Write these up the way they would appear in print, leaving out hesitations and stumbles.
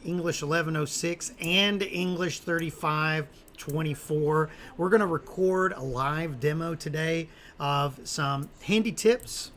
English 1106 and English 3524. We're going to record a live demo today of some handy tips,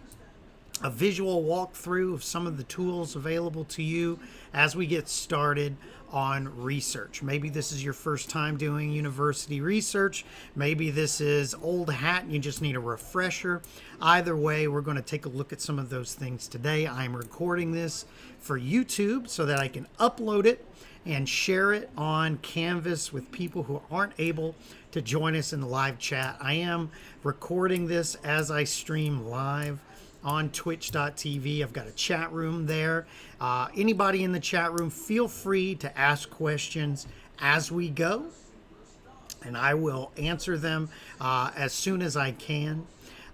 a visual walkthrough of some of the tools available to you as we get started on research. Maybe this is your first time doing university research. Maybe this is old hat and you just need a refresher. Either way, we're going to take a look at some of those things today. I'm recording this for YouTube so that I can upload it and share it on Canvas with people who aren't able to join us in the live chat. I am recording this as I stream live on twitch.tv. I've got a chat room there. Anybody in the chat room, feel free to ask questions as we go, and I will answer them as soon as I can.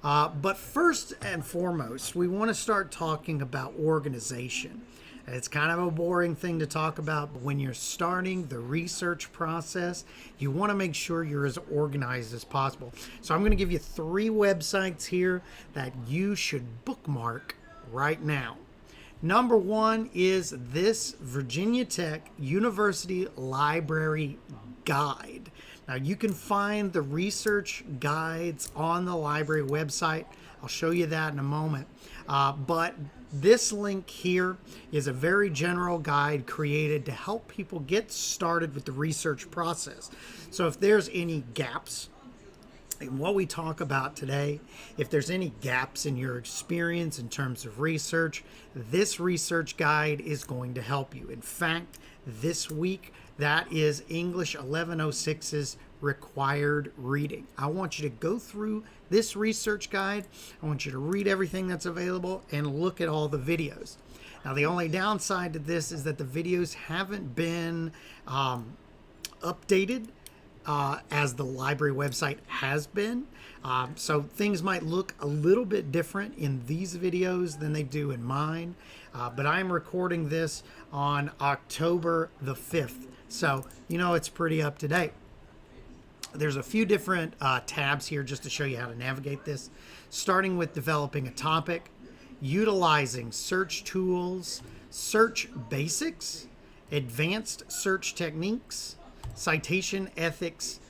But first and foremost, we want to start talking about organization. It's kind of a boring thing to talk about, but when you're starting the research process, you want to make sure you're as organized as possible. So I'm going to give you 3 websites here that you should bookmark right now. Number 1 is this Virginia Tech University Library Guide. Now you can find the research guides on the library website. I'll show you that in a moment. But this link here is a very general guide created to help people get started with the research process. So if there's any gaps in what we talk about today, if there's any gaps in your experience in terms of research, this research guide is going to help you. In fact, this week, that is English 1106's required reading. I want you to go through this research guide. I want you to read everything that's available and look at all the videos. Now, the only downside to this is that the videos haven't been updated as the library website has been. So things might look a little bit different in these videos than they do in mine. But I'm recording this on October the 5th. So, you know, it's pretty up to date. There's a few different tabs here just to show you how to navigate this, starting with developing a topic, utilizing search tools, search basics, advanced search techniques, citation ethics,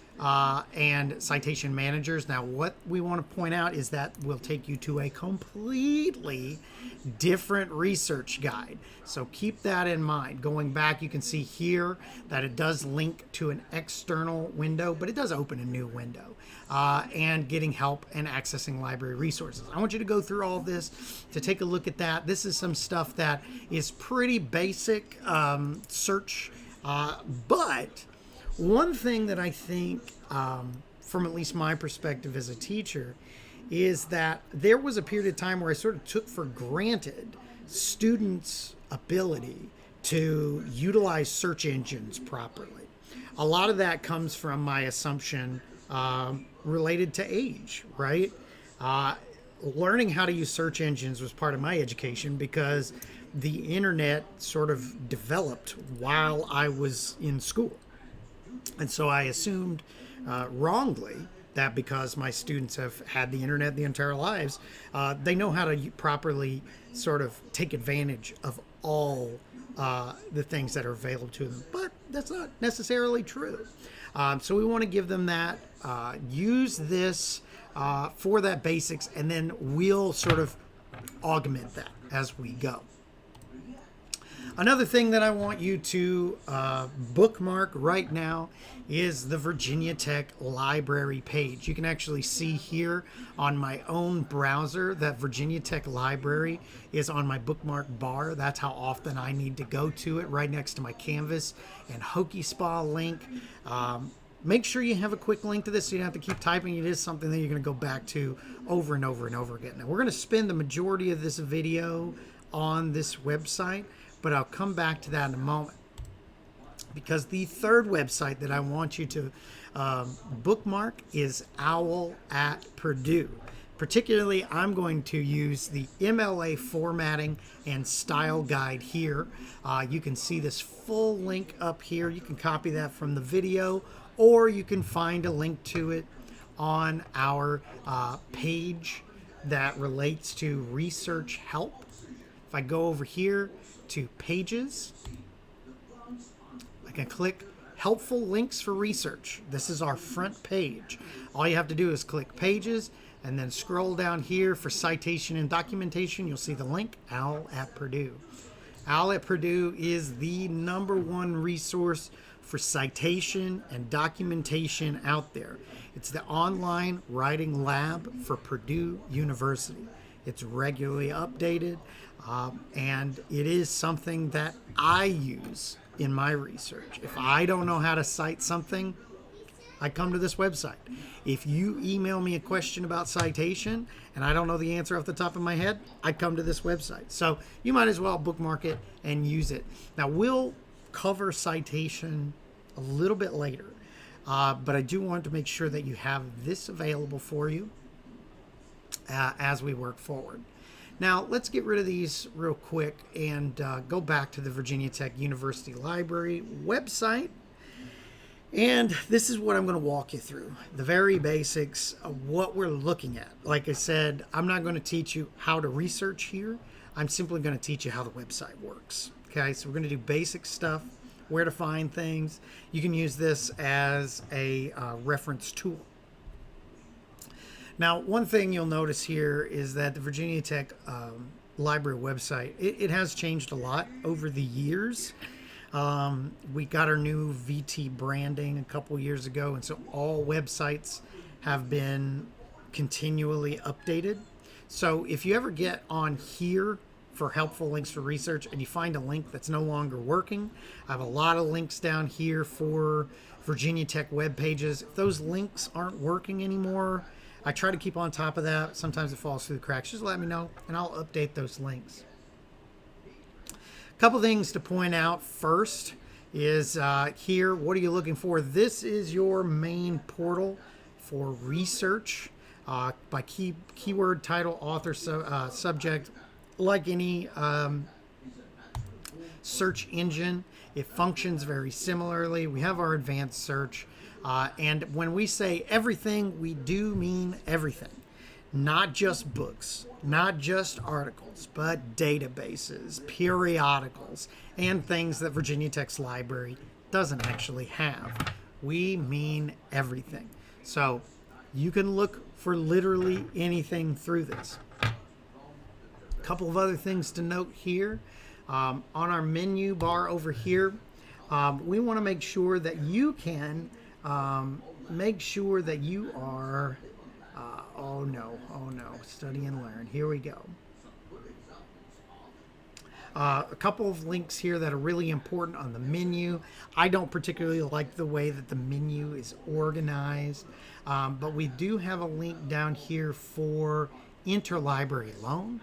and citation managers. Now, what we want to point out is that will take you to a completely different research guide. So keep that in mind. Going back, you can see here that it does link to an external window, but it does open a new window, and getting help and accessing library resources. I want you to go through all this to take a look at that. This is some stuff that is pretty basic search, but one thing that I think, from at least my perspective as a teacher, is that there was a period of time where I sort of took for granted students' ability to utilize search engines properly. A lot of that comes from my assumption related to age, right? Learning how to use search engines was part of my education because the internet sort of developed while I was in school. And so I assumed wrongly that because my students have had the internet the entire lives, they know how to properly sort of take advantage of all the things that are available to them. But that's not necessarily true. So we want to give them that, use this for that basics, and then we'll sort of augment that as we go. Another thing that I want you to bookmark right now is the Virginia Tech Library page. You can actually see here on my own browser that Virginia Tech Library is on my bookmark bar. That's how often I need to go to it, right next to my Canvas and Hokey Spa link. Make sure you have a quick link to this so you don't have to keep typing. It is something that you're going to go back to over and over and over again. Now, we're going to spend the majority of this video on this website, but I'll come back to that in a moment. Because the third website that I want you to bookmark is OWL at Purdue. Particularly, I'm going to use the MLA formatting and style guide here. You can see this full link up here. You can copy that from the video, or you can find a link to it on our page that relates to research help. If I go over here to pages, I can click helpful links for research. This is our front page. All you have to do is click pages and then scroll down here for citation and documentation. You'll see the link, OWL at Purdue. OWL at Purdue is the #1 resource for citation and documentation out there. It's the online writing lab for Purdue University. It's regularly updated, and it is something that I use in my research. If I don't know how to cite something, I come to this website. If you email me a question about citation and I don't know the answer off the top of my head, I come to this website. So you might as well bookmark it and use it. Now, we'll cover citation a little bit later, but I do want to make sure that you have this available for you as we work forward. Now, let's get rid of these real quick and go back to the Virginia Tech University Library website. And this is what I'm going to walk you through, the very basics of what we're looking at. Like I said, I'm not going to teach you how to research here. I'm simply going to teach you how the website works. Okay, so we're going to do basic stuff, where to find things. You can use this as a reference tool. Now, one thing you'll notice here is that the Virginia Tech Library website, it has changed a lot over the years. We got our new VT branding a couple years ago, and so all websites have been continually updated. So if you ever get on here for helpful links for research and you find a link that's no longer working, I have a lot of links down here for Virginia Tech web pages. If those links aren't working anymore, I try to keep on top of that. Sometimes it falls through the cracks. Just let me know and I'll update those links. Couple things to point out first is here, what are you looking for? This is your main portal for research by keyword, title, author, subject. Like any search engine, it functions very similarly. We have our advanced search, and when we say everything, we do mean everything. Not just books, not just articles, but databases, periodicals, and things that Virginia Tech's library doesn't actually have. We mean everything. So you can look for literally anything through this. A couple of other things to note here. On our menu bar over here, we want to make sure that you can make sure that you are oh no, study and learn. Here we go. A couple of links here that are really important on the menu. I don't particularly like the way that the menu is organized, but we do have a link down here for interlibrary loan.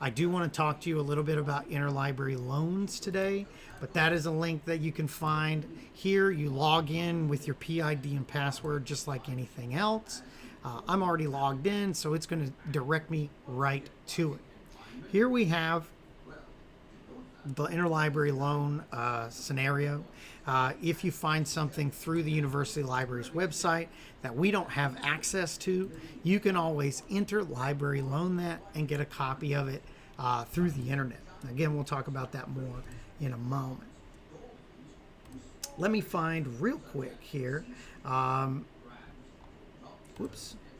I do want to talk to you a little bit about interlibrary loans today, but that is a link that you can find here. You log in with your PID and password just like anything else. I'm already logged in, so it's going to direct me right to it. Here we have the interlibrary loan scenario. If you find something through the university library's website that we don't have access to, you can always interlibrary loan that and get a copy of it through the internet. Again, we'll talk about that more in a moment. Let me find real quick here.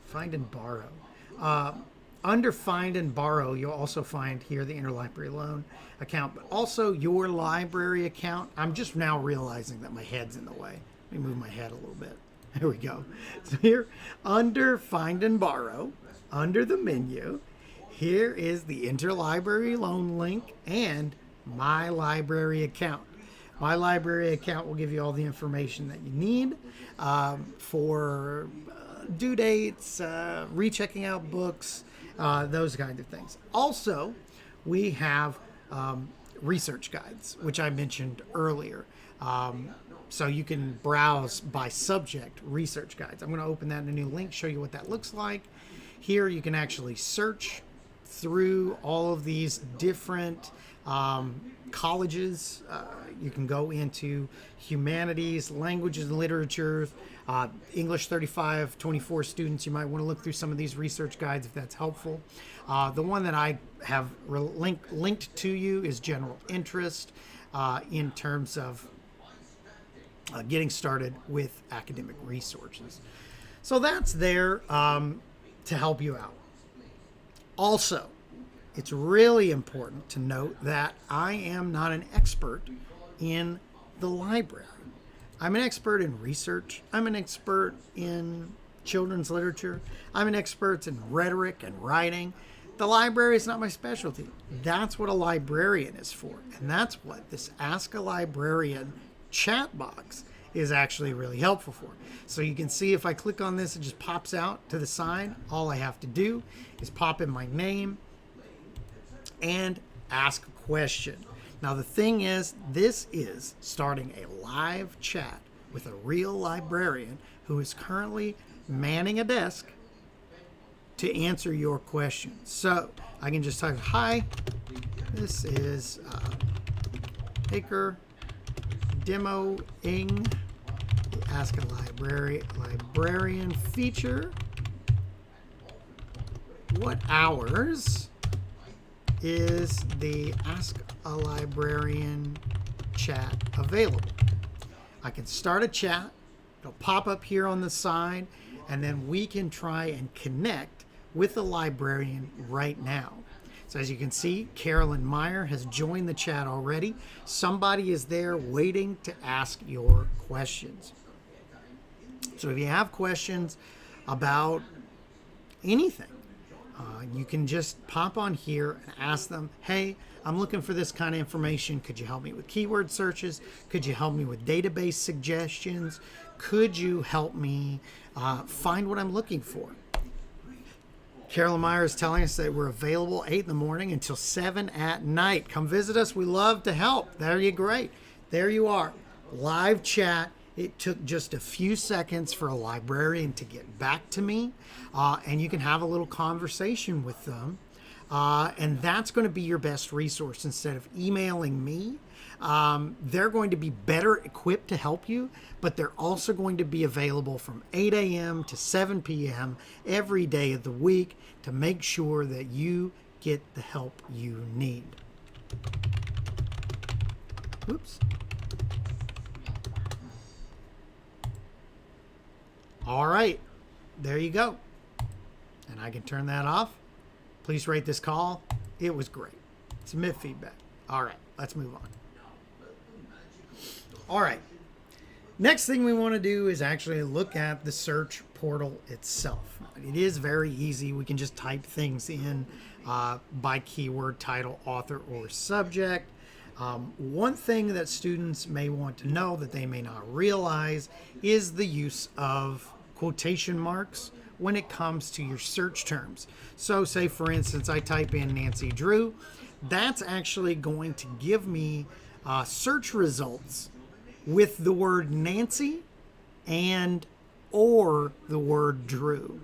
Find and borrow. Under find and borrow, you'll also find here the interlibrary loan account, but also your library account. I'm just now realizing that my head's in the way. Let me move my head a little bit. There we go. So here, under find and borrow, under the menu, here is the interlibrary loan link and my library account. My library account will give you all the information that you need for due dates, rechecking out books, those kinds of things. Also, we have research guides, which I mentioned earlier. So you can browse by subject research guides. I'm going to open that in a new link, show you what that looks like. Here you can actually search through all of these different colleges. You can go into humanities, languages and literatures, English 35-24 students. You might want to look through some of these research guides if that's helpful. The one that I have linked to you is general interest. in terms of getting started with academic resources. So that's there to help you out. Also, it's really important to note that I am not an expert in the library. I'm an expert in research. I'm an expert in children's literature. I'm an expert in rhetoric and writing. The library is not my specialty. That's what a librarian is for. And that's what this Ask a Librarian chat box is actually really helpful for. So you can see if I click on this, it just pops out to the side. All I have to do is pop in my name and ask a question. Now the thing is, this is starting a live chat with a real librarian who is currently manning a desk to answer your questions. So I can just type, hi, this is Baker demoing the Ask a Librarian feature. What hours is the Ask a Librarian chat available? I can start a chat. It'll pop up here on the side, and then we can try and connect with the librarian right now. So as you can see, Carolyn Meyer has joined the chat already. Somebody is there waiting to ask your questions. So if you have questions about anything, you can just pop on here and ask them, hey, I'm looking for this kind of information. Could you help me with keyword searches? Could you help me with database suggestions? Could you help me find what I'm looking for? Carolyn Meyer is telling us that we're available 8 in the morning until 7 at night. Come visit us. We love to help. There you great. There you are. Live chat. It took just a few seconds for a librarian to get back to me, and you can have a little conversation with them. And that's going to be your best resource instead of emailing me. They're going to be better equipped to help you, but they're also going to be available from 8 a.m. to 7 p.m. every day of the week to make sure that you get the help you need. Oops. All right, there you go. And I can turn that off. Please rate this call. It was great. Submit feedback. All right, let's move on. All right. Next thing we want to do is actually look at the search portal itself. It is very easy. We can just type things in by keyword, title, author, or subject. One thing that students may want to know that they may not realize is the use of quotation marks when it comes to your search terms. So say, for instance, I type in Nancy Drew. That's actually going to give me search results with the word Nancy and or the word Drew.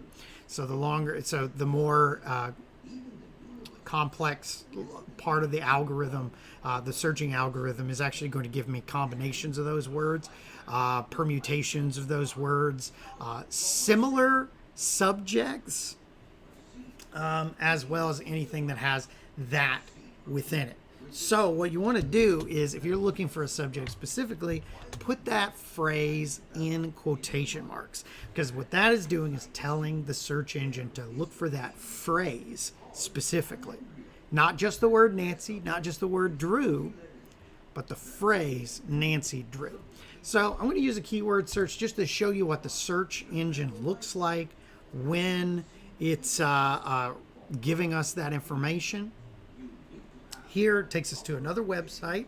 So the more complex part of the algorithm, the searching algorithm, is actually going to give me combinations of those words, permutations of those words, similar subjects, as well as anything that has that within it. So what you want to do is, if you're looking for a subject specifically, put that phrase in quotation marks, because what that is doing is telling the search engine to look for that phrase specifically. Not just the word Nancy, not just the word Drew, but the phrase Nancy Drew. So I'm going to use a keyword search just to show you what the search engine looks like when it's giving us that information. Here it takes us to another website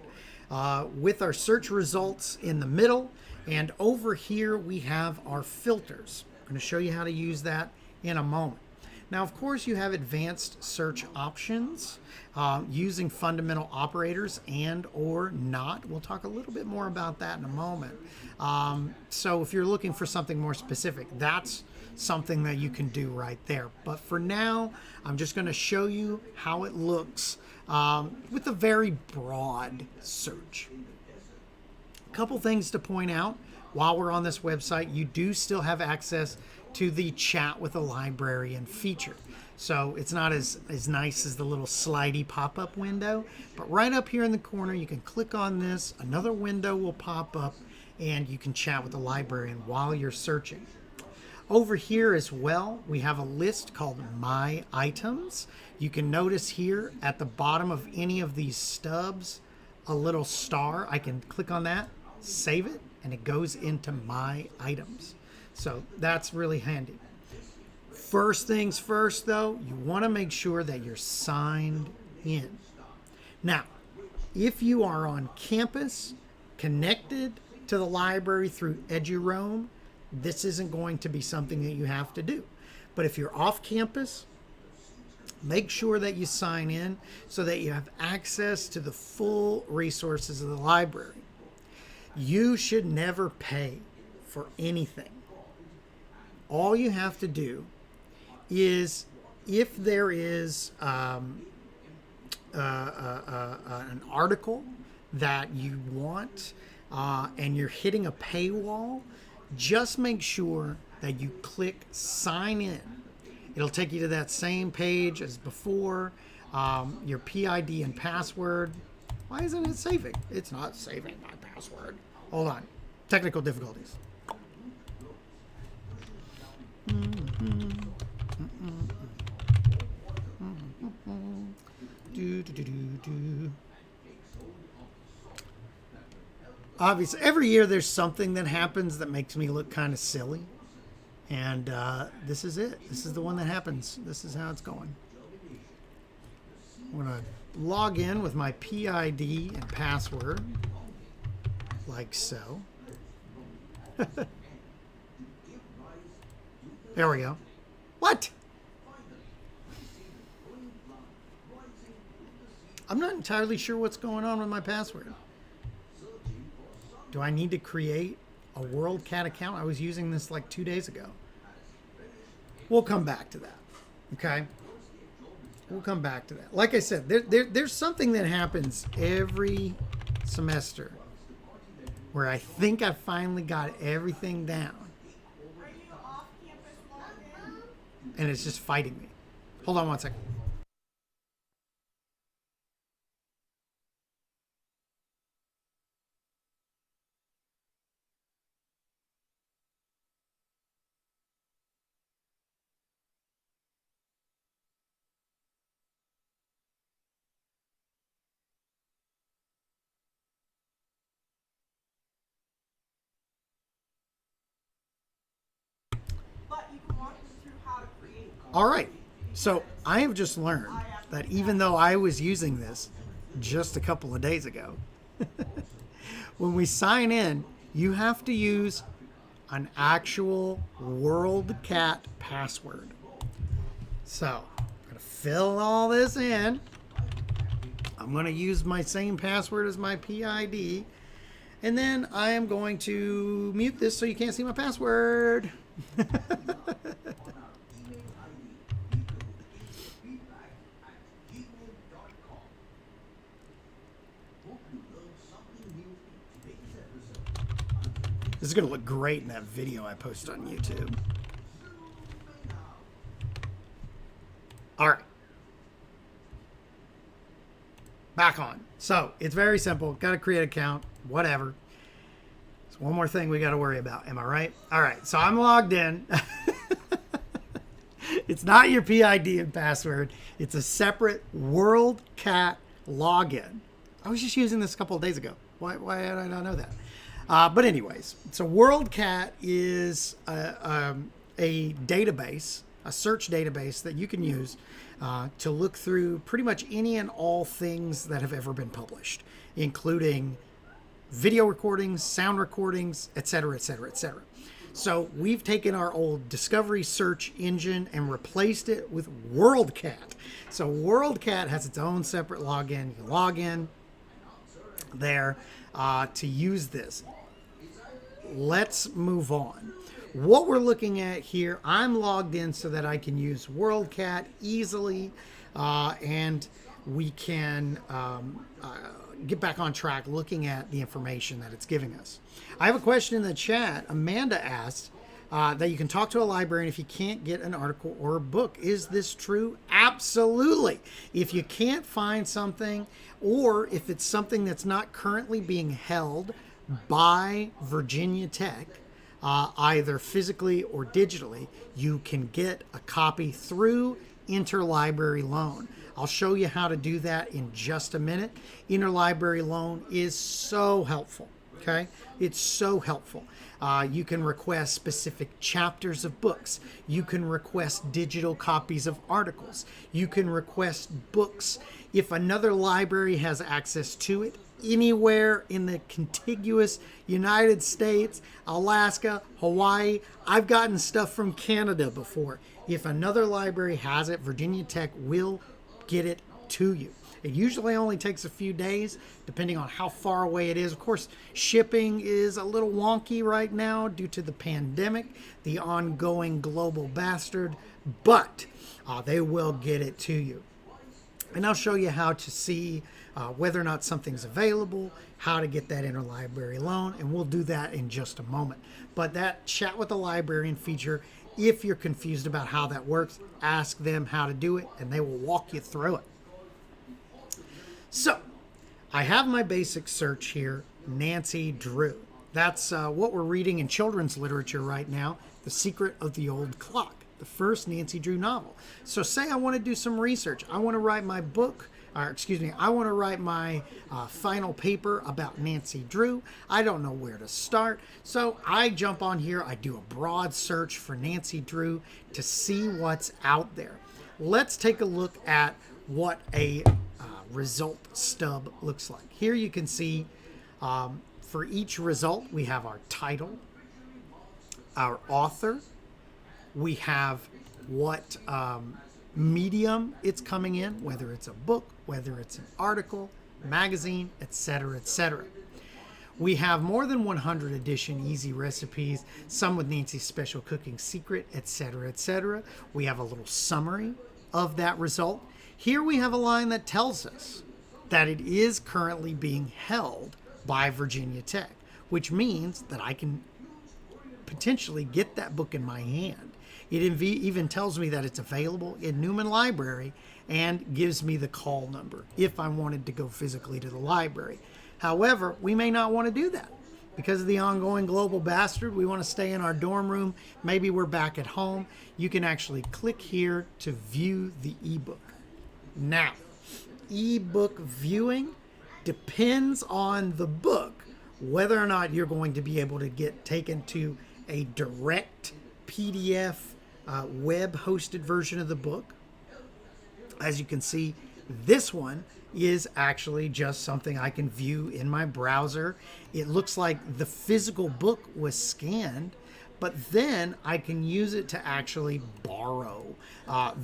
with our search results in the middle, and over here we have our filters. I'm going to show you how to use that in a moment. Now, of course, you have advanced search options using fundamental operators and or not. We'll talk a little bit more about that in a moment. So if you're looking for something more specific, that's something that you can do right there. But for now, I'm just going to show you how it looks with a very broad search. Couple things to point out while we're on this website: you do still have access to the chat with a librarian feature. So it's not as nice as the little slidey pop-up window, but right up here in the corner you can click on this, another window will pop up, and you can chat with the librarian while you're searching. Over here as well, we have a list called My Items. You can notice here at the bottom of any of these stubs a little star. I can click on that, save it, and it goes into My Items. So that's really handy. First things first, though, you want to make sure that you're signed in. Now, if you are on campus, connected to the library through EduRoam, this isn't going to be something that you have to do. But if you're off campus, make sure that you sign in so that you have access to the full resources of the library. You should never pay for anything. All you have to do is, if there is an article that you want and you're hitting a paywall, just make sure that you click sign in. It'll take you to that same page as before. Your PID and password. Why isn't it saving? It's not saving my password. Hold on. Technical difficulties. Obviously, every year there's something that happens that makes me look kind of silly. And this is it. This is the one that happens. This is how it's going. I'm going to log in with my PID and password, like so. There we go. What? I'm not entirely sure what's going on with my password. Do I need to create a Worldcat account? I was using this like 2 days ago. We'll come back to that. Okay? We'll come back to that. Like I said, there's something that happens every semester where I think I finally got everything down. And it's just fighting me. Hold on one second. All right, so I have just learned that even though I was using this just a couple of days ago, when we sign in, you have to use an actual Worldcat password. So I'm going to fill all this in. I'm going to use my same password as my PID. And then I am going to mute this so you can't see my password. This is going to look great in that video I posted on YouTube. All right. Back on. So it's very simple. Got to create an account, whatever. It's one more thing we got to worry about. Am I right? All right. So I'm logged in. It's not your PID and password. It's a separate Worldcat login. I was just using this a couple of days ago. Why did I not know that? But anyways, so Worldcat is a database, a search database that you can use to look through pretty much any and all things that have ever been published, including video recordings, sound recordings, etc., etc., etc. So we've taken our old Discovery search engine and replaced it with Worldcat. So Worldcat has its own separate login. You can log in there to use this. Let's move on. What we're looking at here, I'm logged in so that I can use Worldcat easily, and we can get back on track looking at the information that it's giving us. I have a question in the chat. Amanda asked that you can talk to a librarian if you can't get an article or a book. Is this true? Absolutely. If you can't find something, or if it's something that's not currently being held by Virginia Tech, either physically or digitally, you can get a copy through interlibrary loan. I'll show you how to do that in just a minute. Interlibrary loan is so helpful. Okay, it's so helpful. You can request specific chapters of books. You can request digital copies of articles. You can request books. If another library has access to it, anywhere in the contiguous United States, Alaska, Hawaii, I've gotten stuff from Canada before. If another library has it, Virginia Tech will get it to you. It usually only takes a few days, depending on how far away it is. Of course, shipping is a little wonky right now due to the pandemic, the ongoing global bastard, but they will get it to you. And I'll show you how to see whether or not something's available, how to get that interlibrary loan, and we'll do that in just a moment. But that Chat with the Librarian feature, if you're confused about how that works, ask them how to do it, and they will walk you through it. So, I have my basic search here, Nancy Drew. That's what we're reading in children's literature right now, The Secret of the Old Clock, the first Nancy Drew novel. So say I want to do some research. I want to write my book, I want to write my final paper about Nancy Drew. I don't know where to start. So I jump on here, I do a broad search for Nancy Drew to see what's out there. Let's take a look at what a result stub looks like. Here you can see for each result we have our title, our author, we have what medium it's coming in, whether it's a book, whether it's an article, magazine, etc., etc. We have more than 100 edition easy recipes, some with Nancy's special cooking secret, etc., etc. We have a little summary of that result. Here we have a line that tells us that it is currently being held by Virginia Tech, which means that I can potentially get that book in my hand. It even tells me that it's available in Newman Library and gives me the call number if I wanted to go physically to the library. However, we may not want to do that. Because of the ongoing global bastard, we want to stay in our dorm room. Maybe we're back at home. You can actually click here to view the ebook. Now, ebook viewing depends on the book, whether or not you're going to be able to get taken to a direct PDF web-hosted version of the book. As you can see, this one is actually just something I can view in my browser. It looks like the physical book was scanned, but then I can use it to actually borrow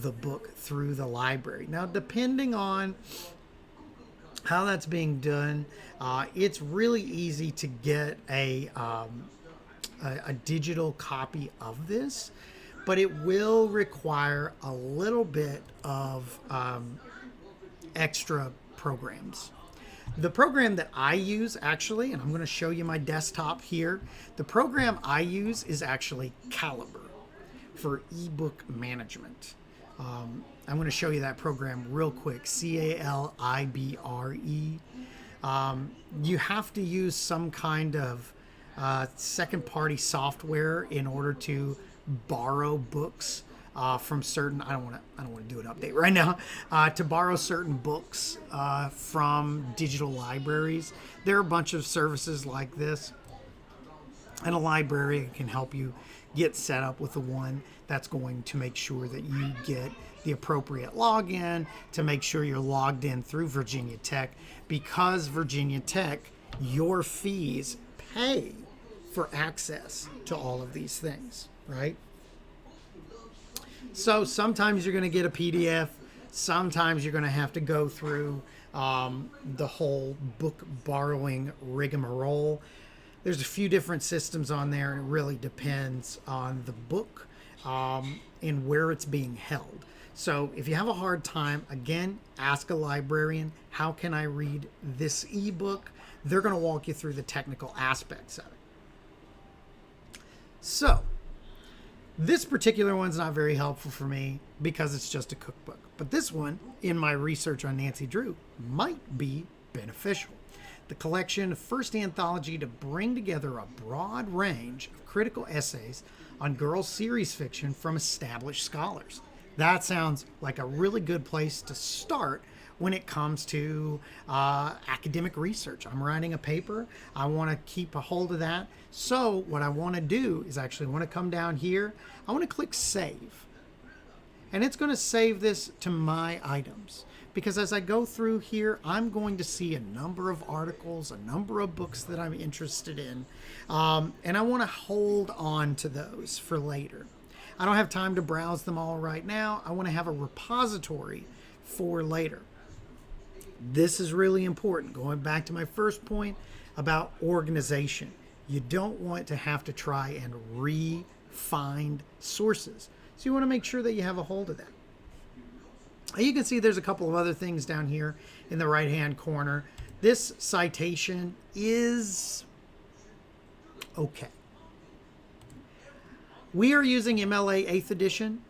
the book through the library. Now, depending on how that's being done, it's really easy to get a digital copy of this, but it will require a little bit of extra programs. The program that I use actually, and I'm going to show you my desktop here, the program I use is actually Calibre for ebook management. I'm going to show you that program real quick, Calibre. You have to use some kind of second-party software in order to borrow books from certain, I don't want to do an update right now, to borrow certain books from digital libraries. There are a bunch of services like this, and a librarian can help you get set up with the one that's going to make sure that you get the appropriate login, to make sure you're logged in through Virginia Tech, because Virginia Tech, your fees pay for access to all of these things, right? So sometimes you're going to get a PDF. Sometimes you're going to have to go through the whole book borrowing rigmarole. There's a few different systems on there, and it really depends on the book and where it's being held. So if you have a hard time, again, ask a librarian, how can I read this ebook? They're going to walk you through the technical aspects of it. So this particular one's not very helpful for me because it's just a cookbook. But this one, in my research on Nancy Drew, might be beneficial. The collection, first anthology to bring together a broad range of critical essays on girls' series fiction from established scholars. That sounds like a really good place to start when it comes to academic research. I'm writing a paper. I want to keep a hold of that. So what I want to do is actually want to come down here. I want to click Save. And it's going to save this to my items. Because as I go through here, I'm going to see a number of articles, a number of books that I'm interested in. And I want to hold on to those for later. I don't have time to browse them all right now. I want to have a repository for later. This is really important. Going back to my first point about organization. You don't want to have to try and re-find sources. So you want to make sure that you have a hold of that. You can see there's a couple of other things down here in the right-hand corner. This citation is okay. We are using MLA 8th edition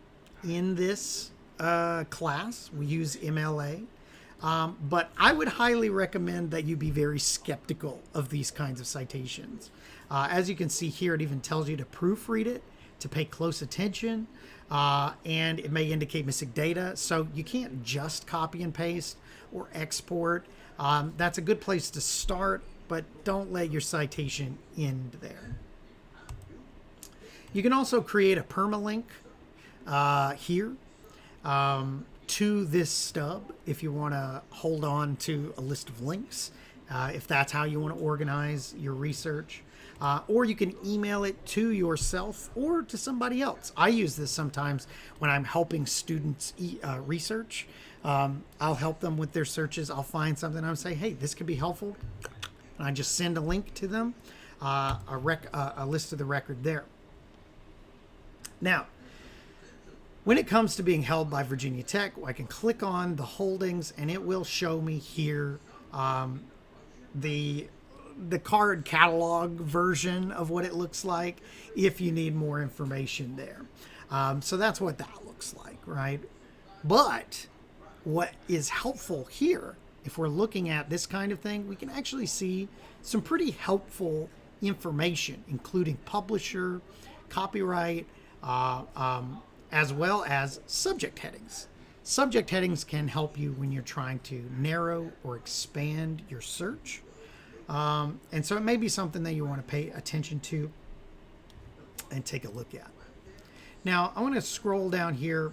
in this class. We use MLA. But I would highly recommend that you be very skeptical of these kinds of citations. As you can see here, it even tells you to proofread it, to pay close attention, and it may indicate missing data. So you can't just copy and paste or export. That's a good place to start, but don't let your citation end there. You can also create a permalink here to this stub if you want to hold on to a list of links, if that's how you want to organize your research. Or you can email it to yourself or to somebody else. I use this sometimes when I'm helping students research. I'll help them with their searches. I'll find something and I'll say, hey, this could be helpful. And I just send a link to them, a list of the record there. Now, when it comes to being held by Virginia Tech, I can click on the holdings and it will show me here the card catalog version of what it looks like if you need more information there. So that's what that looks like, right? But what is helpful here, if we're looking at this kind of thing, we can actually see some pretty helpful information, including publisher, copyright, as well as subject headings. Subject headings can help you when you're trying to narrow or expand your search. And so it may be something that you want to pay attention to and take a look at. Now, I want to scroll down here,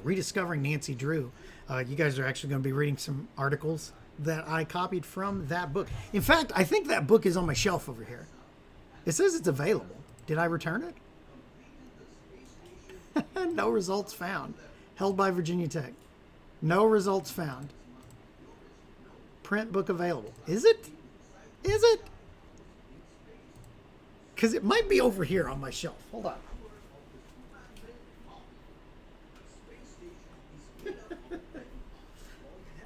Rediscovering Nancy Drew. You guys are actually going to be reading some articles that I copied from that book. In fact, I think that book is on my shelf over here. It says it's available. Did I return it? No results found. Held by Virginia Tech. No results found. Print book available. Is it? Is it? Because it might be over here on my shelf. Hold on.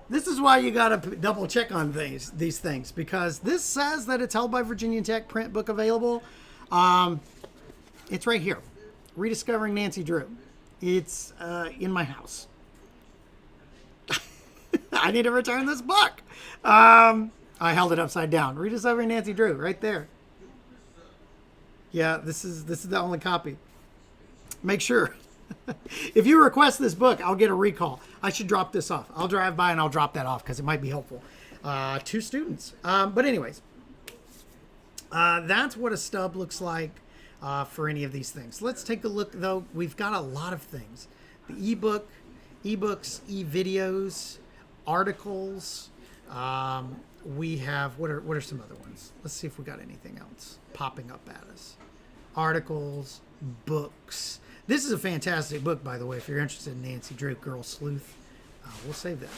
This is why you got to double check on these things, because this says that it's held by Virginia Tech, print book available. It's right here. Rediscovering Nancy Drew. It's in my house. I need to return this book. I held it upside down. Rediscovering Nancy Drew, right there. Yeah, this is the only copy. Make sure. If you request this book, I'll get a recall. I should drop this off. I'll drive by and I'll drop that off because it might be helpful to students. But anyways, that's what a stub looks like for any of these things. Let's take a look, though. We've got a lot of things. The ebook, ebooks, e-videos, articles. We have, what are some other ones? Let's see if we got anything else popping up at us. Articles, books. This is a fantastic book, by the way, if you're interested in Nancy Drew, Girl Sleuth. We'll save that.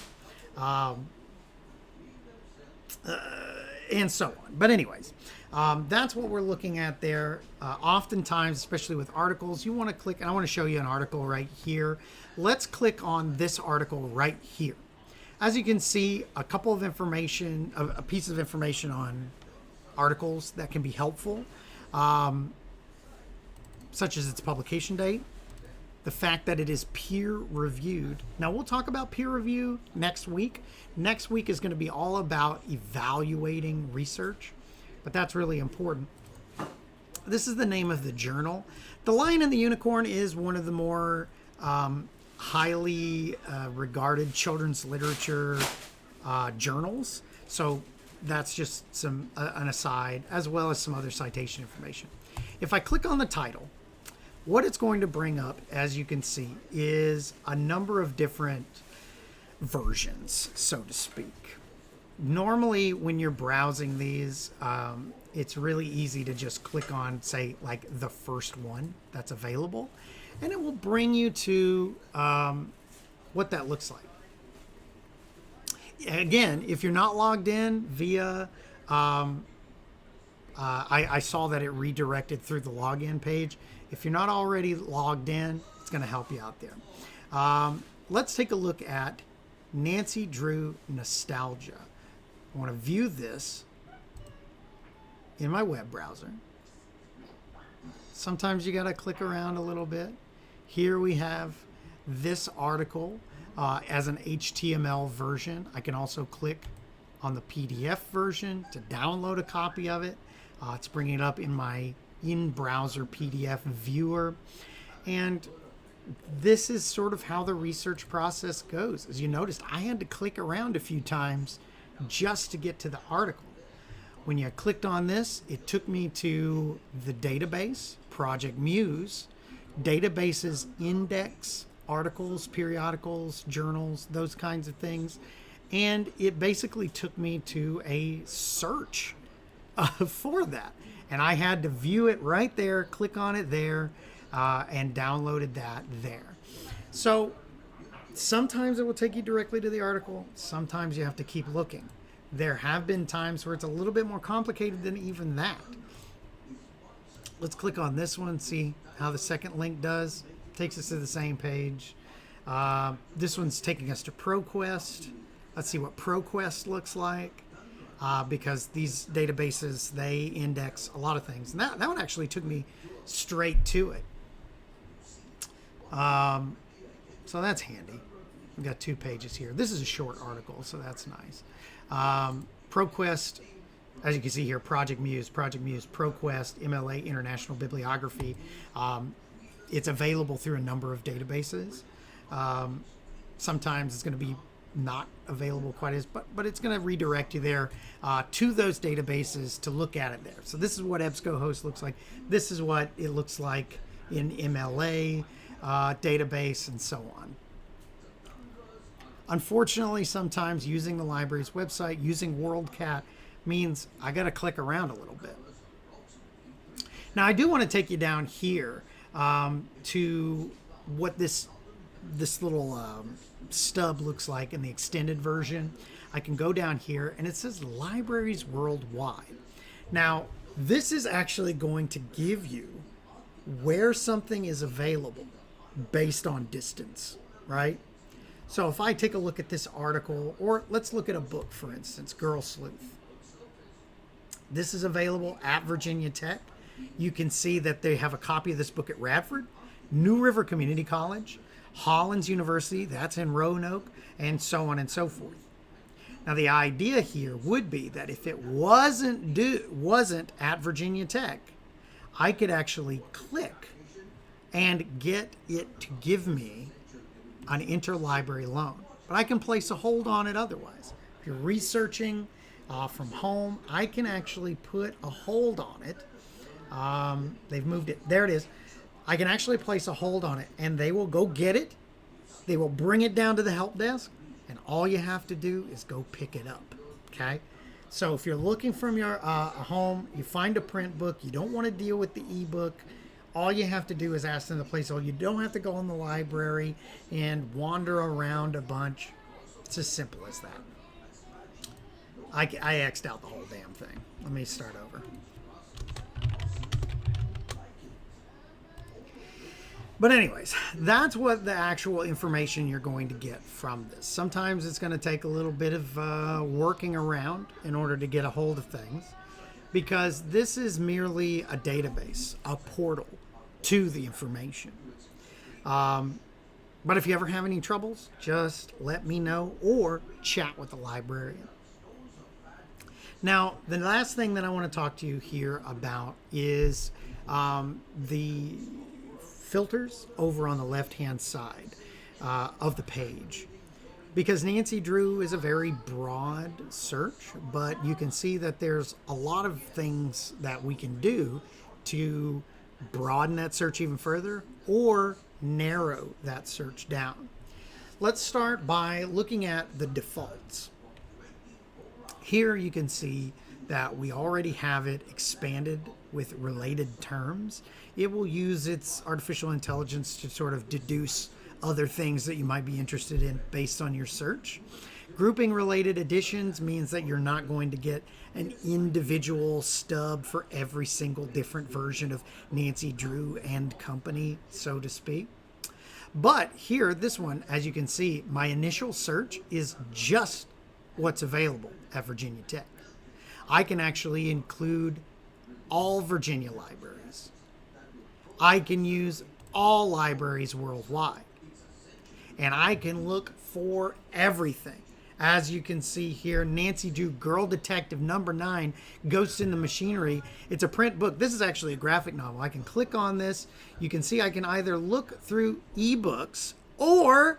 and so on. But anyways, that's what we're looking at there. Oftentimes, especially with articles, you want to click, and I want to show you an article right here. Let's click on this article right here. As you can see, a couple of information, a piece of information on articles that can be helpful, such as its publication date, the fact that it is peer reviewed. Now we'll talk about peer review next week. Next week is going to be all about evaluating research, but that's really important. This is the name of the journal. The Lion and the Unicorn is one of the more highly regarded children's literature journals. So that's just an aside, as well as some other citation information. If I click on the title, what it's going to bring up, as you can see, is a number of different versions, so to speak. Normally, when you're browsing these, it's really easy to just click on, say, like the first one that's available, and it will bring you to what that looks like. Again, if you're not logged in via, I saw that it redirected through the login page. If you're not already logged in, it's going to help you out there. Let's take a look at Nancy Drew Nostalgia. I want to view this in my web browser. Sometimes you got to click around a little bit. Here we have this article as an HTML version. I can also click on the PDF version to download a copy of it. It's bringing it up in my in-browser PDF viewer. And this is sort of how the research process goes. As you noticed, I had to click around a few times just to get to the article. When you clicked on this, it took me to the database, Project Muse. Databases index articles, periodicals, journals, those kinds of things. And it basically took me to a search for that. And I had to view it right there, click on it there, and downloaded that there. So sometimes it will take you directly to the article. Sometimes you have to keep looking. There have been times where it's a little bit more complicated than even that. Let's click on this one, see how the second link does. Takes us to the same page. This one's taking us to ProQuest. Let's see what ProQuest looks like. Because these databases, they index a lot of things. And that one actually took me straight to it. So that's handy. We've got 2 pages here. This is a short article, so that's nice. ProQuest, as you can see here, Project Muse, ProQuest, MLA, International Bibliography. It's available through a number of databases. Sometimes it's going to be not available quite as, but it's going to redirect you there to those databases to look at it there. So this is what EBSCOhost looks like. This is what it looks like in MLA database and so on. Unfortunately, sometimes using the library's website, using Worldcat, means I got to click around a little bit. Now I do want to take you down here to what this little stub looks like in the extended version. I can go down here and it says libraries worldwide. Now this is actually going to give you where something is available based on distance, right? So if I take a look at this article, or let's look at a book, for instance, Girl Sleuth. This is available at Virginia Tech. You can see that they have a copy of this book at Radford, New River Community College, Hollins University, that's in Roanoke, and so on and so forth. Now the idea here would be that if it wasn't at Virginia Tech, I could actually click and get it to give me an interlibrary loan. But I can place a hold on it otherwise. If you're researching from home, I can actually put a hold on it. They've moved it. There it is. I can actually place a hold on it, and they will go get it. They will bring it down to the help desk, and all you have to do is go pick it up. Okay? So if you're looking from your home, you find a print book, you don't want to deal with the ebook, all you have to do is ask them to place a hold. You don't have to go in the library and wander around a bunch. It's as simple as that. I X'd out the whole damn thing. Let me start over. But anyways, that's what the actual information you're going to get from this. Sometimes it's going to take a little bit of working around in order to get a hold of things, because this is merely a database, a portal to the information. But if you ever have any troubles, just let me know or chat with the librarian. Now, the last thing that I want to talk to you here about is the filters over on the left-hand side of the page. Because Nancy Drew is a very broad search, but you can see that there's a lot of things that we can do to broaden that search even further or narrow that search down. Let's start by looking at the defaults. Here you can see that we already have it expanded with related terms. It will use its artificial intelligence to sort of deduce other things that you might be interested in based on your search. Grouping related additions means that you're not going to get an individual stub for every single different version of Nancy Drew and company, so to speak. But here, this one, as you can see, my initial search is just what's available at Virginia Tech. I can actually include all Virginia libraries. I can use all libraries worldwide. And I can look for everything. As you can see here, Nancy Drew, Girl Detective #9, Ghosts in the Machinery. It's a print book. This is actually a graphic novel. I can click on this. You can see I can either look through ebooks or,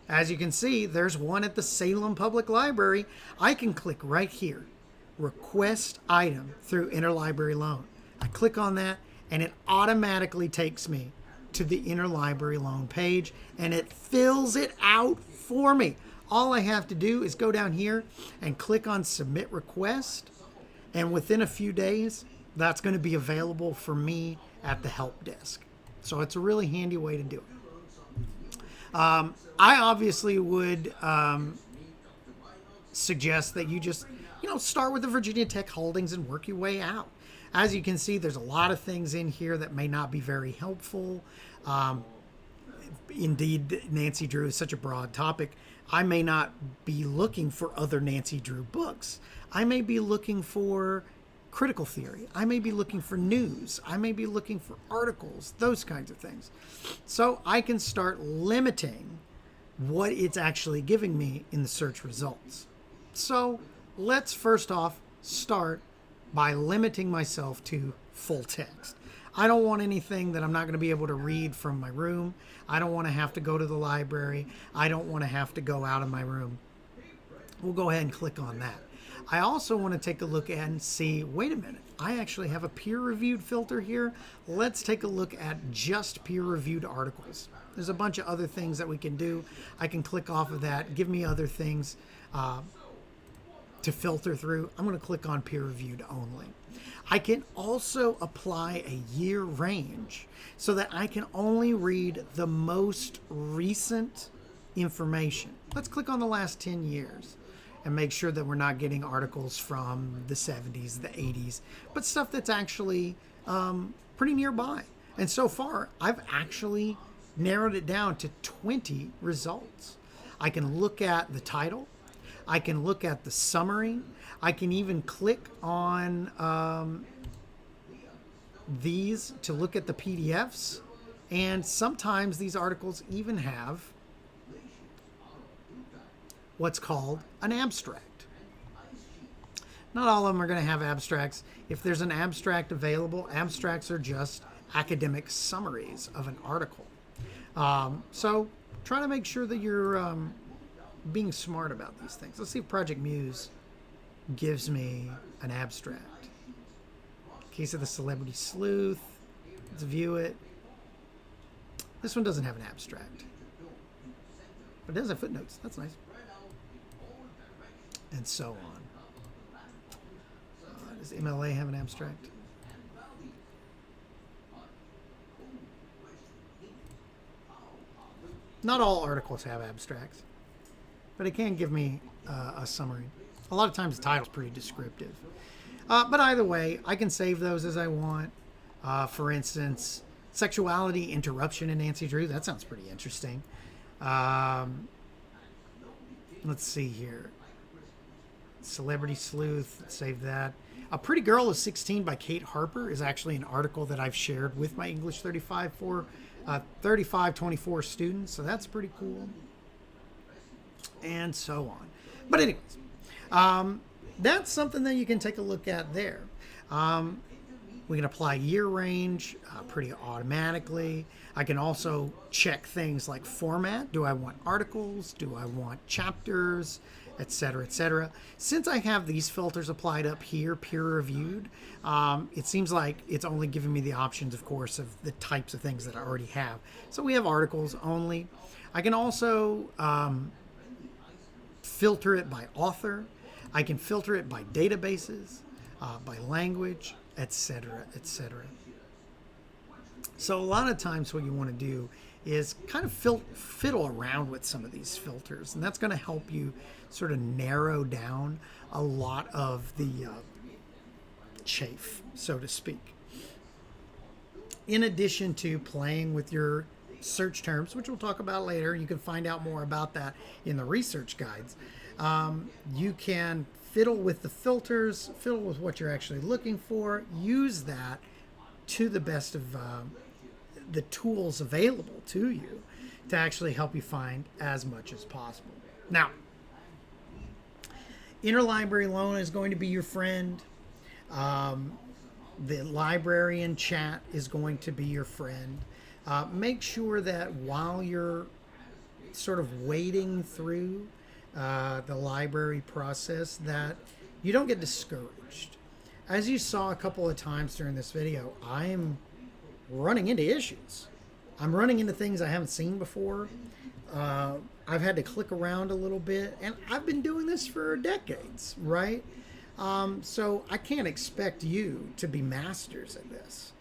as you can see, there's one at the Salem Public Library. I can click right here, Request Item through Interlibrary Loan. I click on that and it automatically takes me to the Interlibrary Loan page and it fills it out for me. All I have to do is go down here and click on Submit Request, and within a few days, that's going to be available for me at the help desk. So it's a really handy way to do it. I obviously would suggest that you just, start with the Virginia Tech holdings and work your way out. As you can see, there's a lot of things in here that may not be very helpful. Indeed, Nancy Drew is such a broad topic. I may not be looking for other Nancy Drew books. I may be looking for critical theory. I may be looking for news. I may be looking for articles, those kinds of things. So I can start limiting what it's actually giving me in the search results. So let's first off start by limiting myself to full text. I don't want anything that I'm not going to be able to read from my room. I don't want to have to go to the library. I don't want to have to go out of my room. We'll go ahead and click on that. I also want to take a look and see, wait a minute, I actually have a peer-reviewed filter here. Let's take a look at just peer-reviewed articles. There's a bunch of other things that we can do. I can click off of that, give me other things to filter through. I'm going to click on peer-reviewed only. I can also apply a year range so that I can only read the most recent information. Let's click on the last 10 years and make sure that we're not getting articles from the 70s, the 80s, but stuff that's actually pretty nearby. And so far, I've actually narrowed it down to 20 results. I can look at the title. I can look at the summary. I can even click on these to look at the PDFs. And sometimes these articles even have what's called an abstract. Not all of them are going to have abstracts. If there's an abstract available, abstracts are just academic summaries of an article. So try to make sure that you're being smart about these things. Let's see if Project Muse gives me an abstract. Case of the Celebrity Sleuth. Let's view it. This one doesn't have an abstract, but it does have footnotes. That's nice. And so on. Does MLA have an abstract? Not all articles have abstracts, but it can give me a summary. A lot of times the title's pretty descriptive. But either way, I can save those as I want. For instance, sexuality interruption in Nancy Drew. That sounds pretty interesting. Let's see here. Celebrity Sleuth. Save that. A Pretty Girl is 16 by Kate Harper is actually an article that I've shared with my English 3524 students. So that's pretty cool. And so on. But anyways, that's something that you can take a look at there. We can apply year range pretty automatically. I can also check things like format. Do I want articles? Do I want chapters? Etc., etc. Since I have these filters applied up here, peer reviewed, it seems like it's only giving me the options, of course, of the types of things that I already have. So we have articles only. I can also filter it by author. I can filter it by databases, by language, etc., etc. So a lot of times what you want to do is kind of fiddle around with some of these filters, and that's going to help you sort of narrow down a lot of the chafe, so to speak. In addition to playing with your search terms, which we'll talk about later, you can find out more about that in the research guides. You can fiddle with the filters, fiddle with what you're actually looking for, use that to the best of the tools available to you to actually help you find as much as possible. Now, Interlibrary Loan is going to be your friend. The Librarian chat is going to be your friend. Make sure that while you're sort of wading through the library process that you don't get discouraged. As you saw a couple of times during this video, I'm running into issues. I'm running into things I haven't seen before. I've had to click around a little bit, and I've been doing this for decades, right? So I can't expect you to be masters at this.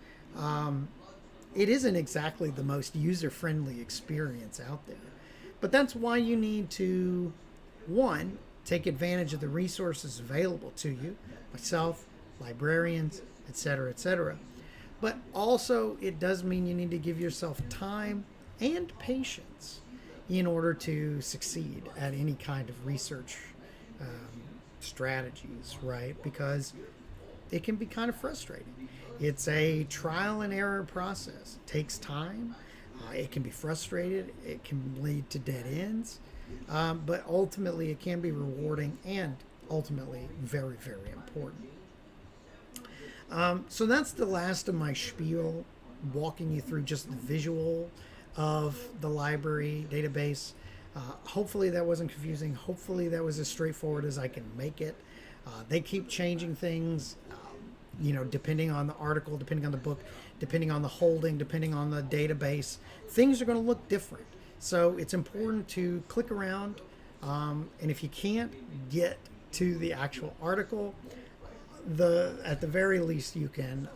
It isn't exactly the most user-friendly experience out there. But that's why you need to, one, take advantage of the resources available to you, myself, librarians, etc., etc. But also, it does mean you need to give yourself time and patience in order to succeed at any kind of research strategies, right? Because it can be kind of frustrating. It's a trial and error process. It takes time. It can be frustrated. It can lead to dead ends. But ultimately, it can be rewarding and ultimately very, very important. So that's the last of my spiel, walking you through just the visual of the library database. Hopefully that wasn't confusing. Hopefully that was as straightforward as I can make it. They keep changing things, depending on the article, depending on the book, depending on the holding, depending on the database. Things are going to look different. So it's important to click around. And if you can't get to the actual article, at the very least, you can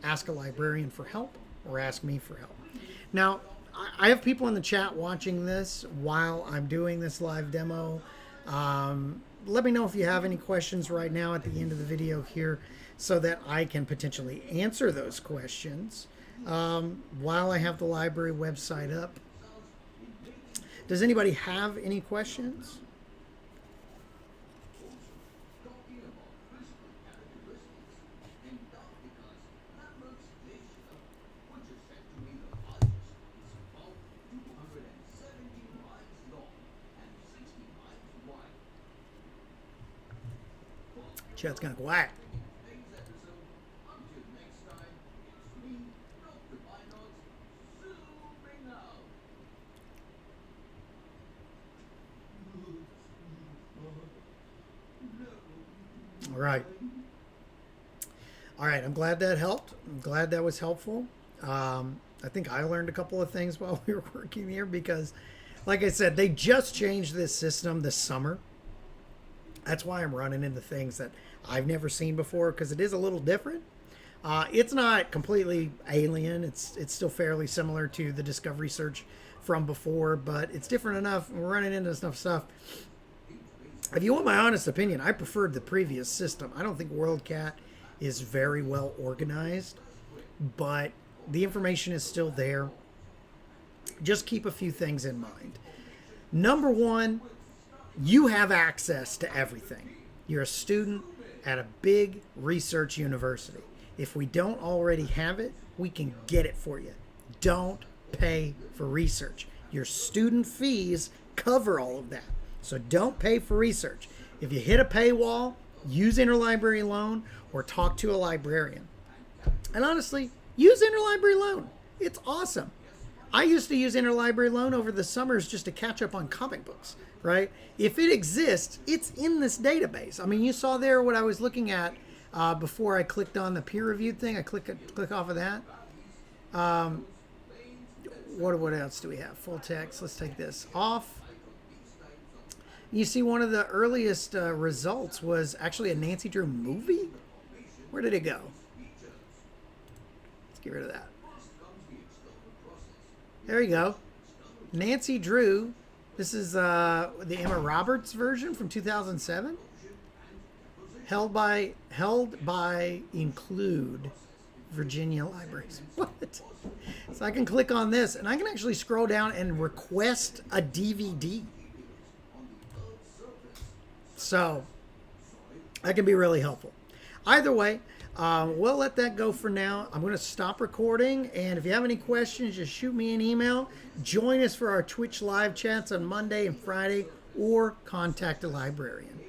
ask a librarian for help or ask me for help. Now, I have people in the chat watching this while I'm doing this live demo. Let me know if you have any questions right now at the end of the video here so that I can potentially answer those questions while I have the library website up. Does anybody have any questions? Chat's kind of quiet. All right. I'm glad that helped. I'm glad that was helpful. I think I learned a couple of things while we were working here because, like I said, they just changed this system this summer. That's why I'm running into things that I've never seen before because it is a little different. It's not completely alien. It's still fairly similar to the discovery search from before, but it's different enough. We're running into enough stuff If you want my honest opinion, I preferred the previous system. I don't think Worldcat is very well organized, but the information is still there. Just keep a few things in mind. Number one, you have access to everything. You're a student at a big research university. If we don't already have it, we can get it for you. Don't pay for research. Your student fees cover all of that. So don't pay for research. If you hit a paywall, use interlibrary loan or talk to a librarian. And honestly, use interlibrary loan. It's awesome. I used to use interlibrary loan over the summers just to catch up on comic books, right? If it exists, it's in this database. I mean, you saw there what I was looking at before I clicked on the peer-reviewed thing. I click off of that. What else do we have? Full text. Let's take this off. You see one of the earliest results was actually a Nancy Drew movie. Where did it go? Let's get rid of that. There you go. Nancy Drew. This is the Emma Roberts version from 2007. Held by Include Virginia Libraries. What? So I can click on this and I can actually scroll down and request a DVD. So that can be really helpful. Either way, we'll let that go for now. I'm going to stop recording, and if you have any questions, just shoot me an email. Join us for our Twitch live chats on Monday and Friday, or contact a librarian.